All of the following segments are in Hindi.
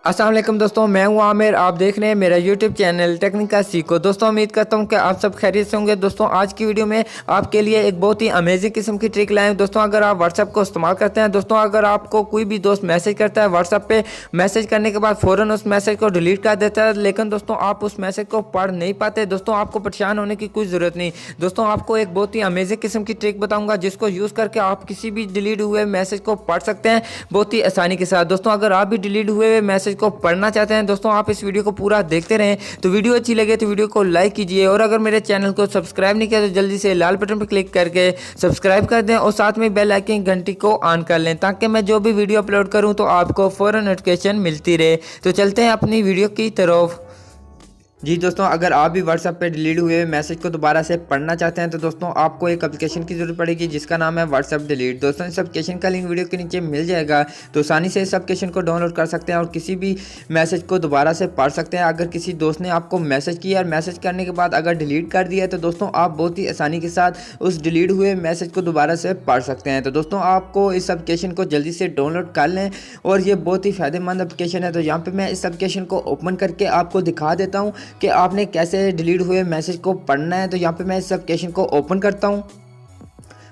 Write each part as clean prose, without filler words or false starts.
अस्सलाम वालेकुम दोस्तों, मैं हूं आमिर। आप देख रहे हैं मेरा यूट्यूब चैनल टेक्निका सीखो। दोस्तों उम्मीद करता हूं कि आप सब खैरियत से होंगे। दोस्तों आज की वीडियो में आपके लिए एक बहुत ही अमेजिंग किस्म की ट्रिक लाए हैं। दोस्तों अगर आप व्हाट्सएप को इस्तेमाल करते हैं, दोस्तों अगर आपको कोई भी दोस्त मैसेज करता है व्हाट्सएप पे, मैसेज करने के बाद फ़ौरन उस मैसेज को डिलीट कर देता है, लेकिन दोस्तों आप उस मैसेज को पढ़ नहीं पाते। दोस्तों आपको परेशान होने की कोई ज़रूरत नहीं। दोस्तों आपको एक बहुत ही अमेजिंग किस्म की ट्रिक बताऊँगा जिसको यूज़ करके आप किसी भी डिलीट हुए मैसेज को पढ़ सकते हैं बहुत ही आसानी के साथ। दोस्तों अगर आप भी डिलीट हुए मैसेज को पढ़ना चाहते हैं दोस्तों, आप इस वीडियो को पूरा देखते रहें। तो वीडियो अच्छी लगे तो वीडियो को लाइक कीजिए, और अगर मेरे चैनल को सब्सक्राइब नहीं किया तो जल्दी से लाल बटन पर क्लिक करके सब्सक्राइब कर दें, और साथ में बेल आइकन घंटी को ऑन कर लें ताकि मैं जो भी वीडियो अपलोड करूं तो आपको फ़ौरन नोटिफिकेशन मिलती रहे। तो चलते हैं अपनी वीडियो की तरफ। जी दोस्तों, अगर आप भी व्हाट्सएप पे डिलीट हुए मैसेज को दोबारा से पढ़ना चाहते हैं तो दोस्तों आपको एक एप्लीकेशन की ज़रूरत पड़ेगी जिसका नाम है व्हाट्सएप डिलीट। दोस्तों इस एप्लीकेशन का लिंक वीडियो के नीचे मिल जाएगा, तो आसानी से इस एप्लीकेशन को डाउनलोड कर सकते हैं और किसी भी मैसेज को दोबारा से पढ़ सकते हैं। अगर किसी दोस्त ने आपको मैसेज किया और मैसेज करने के बाद अगर डिलीट कर दिया तो दोस्तों आप बहुत ही आसानी के साथ उस डिलीट हुए मैसेज को दोबारा से पढ़ सकते हैं। तो दोस्तों आपको इस एप्लीकेशन को जल्दी से डाउनलोड कर लें, और ये बहुत ही फ़ायदेमंद एप्लीकेशन है। तो यहाँ पर मैं इस एप्लीकेशन को ओपन करके आपको दिखा देता हूँ कि आपने कैसे डिलीट हुए मैसेज को पढ़ना है। तो यहाँ पे मैं इस एप्लीकेशन को ओपन करता हूँ।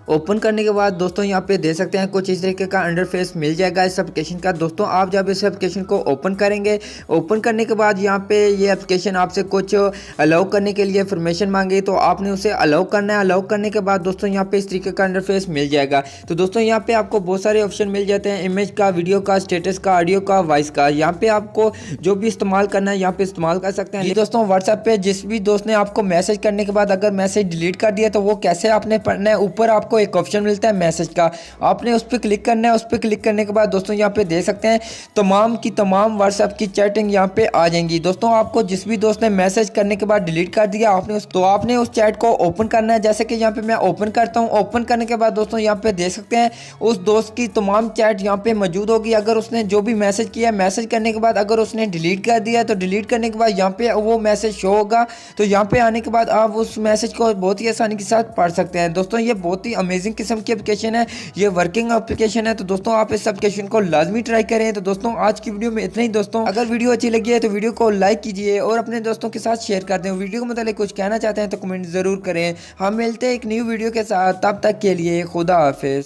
ओपन करने के बाद दोस्तों यहाँ पे दे सकते हैं कुछ इस तरीके का इंटरफेस मिल जाएगा इस एप्लीकेशन का। दोस्तों आप जब इस एप्लीकेशन को ओपन करेंगे, ओपन करने के बाद यहाँ पे ये एप्लीकेशन आपसे कुछ अलाउ करने के लिए इन्फॉर्मेशन मांगे, तो आपने उसे अलाउ करना है। अलाउ करने के बाद दोस्तों यहाँ पे इस तरीके का इंटरफेस मिल जाएगा। तो दोस्तों यहाँ पे आपको बहुत सारे ऑप्शन मिल जाते हैं, इमेज का, वीडियो का, स्टेटस का, ऑडियो का, वॉइस का। यहाँ पे आपको जो भी इस्तेमाल करना है यहाँ पे इस्तेमाल कर सकते हैं। दोस्तों व्हाट्सएप पे जिस भी दोस्त ने आपको मैसेज करने के बाद अगर मैसेज डिलीट कर दिया तो वो कैसे आपने पढ़ना है, ऊपर आपको एक ऑप्शन मिलता है मैसेज का, आपने उस पर क्लिक करना है। उस पर क्लिक करने के बाद दोस्तों यहाँ पे देख सकते हैं तमाम की तमाम व्हाट्सएप की चैटिंग यहाँ पे आ जाएंगी। दोस्तों आपको जिस भी दोस्त ने मैसेज करने के बाद डिलीट कर दिया आपने उस चैट को ओपन करना है। जैसे कि यहाँ पे मैं ओपन करता हूँ। ओपन करने के बाद दोस्तों यहाँ पे देख सकते हैं उस दोस्त की तमाम चैट यहाँ पे मौजूद होगी। अगर उसने जो भी मैसेज किया, मैसेज करने के बाद अगर उसने डिलीट कर दिया तो डिलीट करने के बाद यहाँ पे वो मैसेज शो होगा। तो यहाँ पे आने के बाद आप उस मैसेज को बहुत ही आसानी के साथ पढ़ सकते हैं। दोस्तों ये बहुत ही अमेजिंग किस्म की एप्लीकेशन है, ये वर्किंग एप्लीकेशन है। तो दोस्तों आप इस एप्लीकेशन को लाजमी ट्राई करें। तो दोस्तों आज की वीडियो में इतना ही। दोस्तों अगर वीडियो अच्छी लगी है तो वीडियो को लाइक कीजिए और अपने दोस्तों के साथ शेयर कर दें। वीडियो के मतलब कुछ कहना चाहते हैं तो कमेंट जरूर करें। हम मिलते हैं एक न्यू वीडियो के साथ, तब तक के लिए खुदा हाफिज।